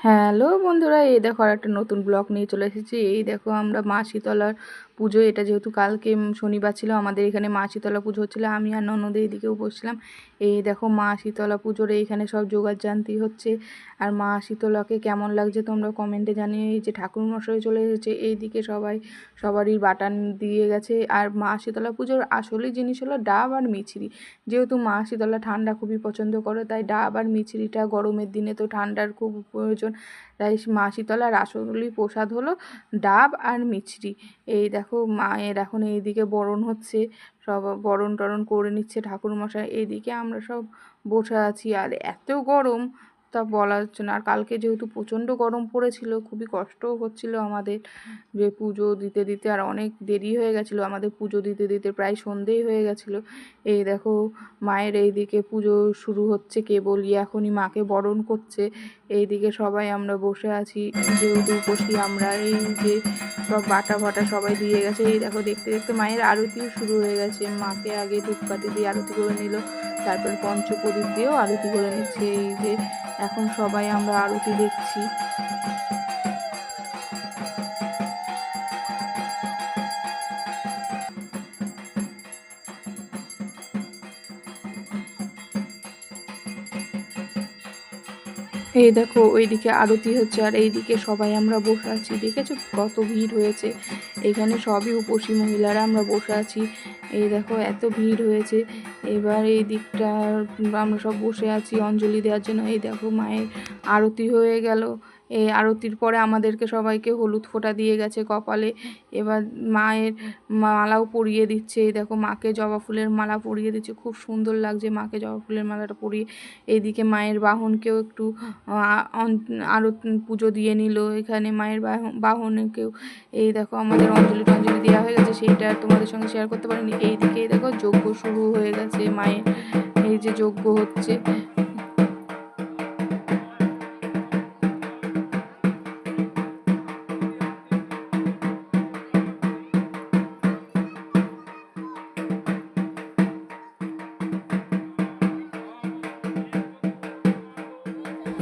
Hello বন্ধুরা, এই দেখো আর একটা নতুন ব্লগ নিয়ে চলে এসেছি। এই দেখো আমরা মা শীতলার পুজো, এটা যেহেতু কালকে শনিবার ছিল, আমাদের এখানে মা শীতলা পুজো হচ্ছিলো। আমি আর ননদের এইদিকেও বসছিলাম। এই দেখো মা শীতলা পুজোর এইখানে সব জোগাড় হচ্ছে। আর মা শীতলাকে কেমন লাগছে তোমরা কমেন্টে জানিয়ে। এই যে ঠাকুরমশাই চলে এসেছে, এইদিকে সবারই বাটান দিয়ে গেছে। আর মা শীতলা পুজোর আসলেই জিনিস হলো ডাব আর মিছরি। যেহেতু মা শীতলা ঠান্ডা খুবই পছন্দ করে, তাই ডাব আর মিছরিটা গরমের দিনে তো ঠান্ডার খুব প্রয়োজন। তাই মা শীতলার আসলেই প্রসাদ হলো ডাব আর মিছরি। এই দেখো মায়ের এখন এইদিকে বরণ হচ্ছে, সব বরণ টরণ করে নিচ্ছে ঠাকুরমশাই। এইদিকে আমরা সব বসে আছি। আর এত গরম তা বলা হচ্ছে না। আর কালকে যেহেতু প্রচণ্ড গরম পড়েছিল, খুবই কষ্টও হচ্ছিল আমাদের যে পুজো দিতে দিতে। আর অনেক দেরি হয়ে গেছিলো আমাদের পুজো দিতে দিতে, প্রায় সন্ধেই হয়ে গেছিলো। এই দেখো মায়ের এইদিকে পুজো শুরু হচ্ছে, কেবলই এখনই মাকে বরণ করছে। এইদিকে সবাই আমরা বসে আছি, যেহেতু বসি আমরা। এই যে সব বাটা ফাটা সবাই দিয়ে গেছে। এই দেখো দেখতে দেখতে মায়ের আরতিও শুরু হয়ে গেছে। মাকে আগে ধূপকাঠি দিয়ে আরতি করে নিল, তারপর পঞ্চপ্রদীপ দিয়েও আরতি করে নিচ্ছে। এই যে এখন সবাই আমরা আরতি দেখছি। এই দেখো ওইদিকে আরতি হচ্ছে, আর এইদিকে সবাই আমরা বসে আছি। দেখেছো কত ভিড় হয়েছে এখানে, সবই উপসী মহিলারা আমরা বসে আছি। এই দেখো এত ভিড় হয়েছে। এবার এই দিকটা আমরা সব বসে আছি অঞ্জলি দেওয়ার জন্য। এই দেখো মায়ের আরতি হয়ে গেল। এই আরতির পরে আমাদেরকে সবাইকে হলুদ ফোঁটা দিয়ে গেছে কপালে। এবার মায়ের মালাও পরিয়ে দিচ্ছে। এই দেখো মাকে জবা ফুলের মালা পরিয়ে দিচ্ছে, খুব সুন্দর লাগছে মাকে জবা ফুলের মালাটা পরিয়ে। এইদিকে মায়ের বাহনকেও একটু আরো পুজো দিয়ে নিল এখানে মায়ের বাহনকেও। এই দেখো আমাদের অঞ্জলি টঞ্জলি দেওয়া হয়ে গেছে, সেইটা তোমাদের সঙ্গে শেয়ার করতে পারিনি। এইদিকে দেখো যজ্ঞ শুরু হয়ে গেছে মায়ের, এই যে যজ্ঞ হচ্ছে।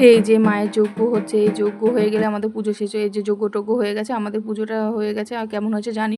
এই যে মায়ের যজ্ঞ হচ্ছে, এই যজ্ঞ হয়ে গেলে আমাদের পুজো শেষ। এই যে যজ্ঞ টজ্ঞ হয়ে গেছে, আমাদের পুজোটা হয়ে গেছে। আর কেমন হয়েছে জানি।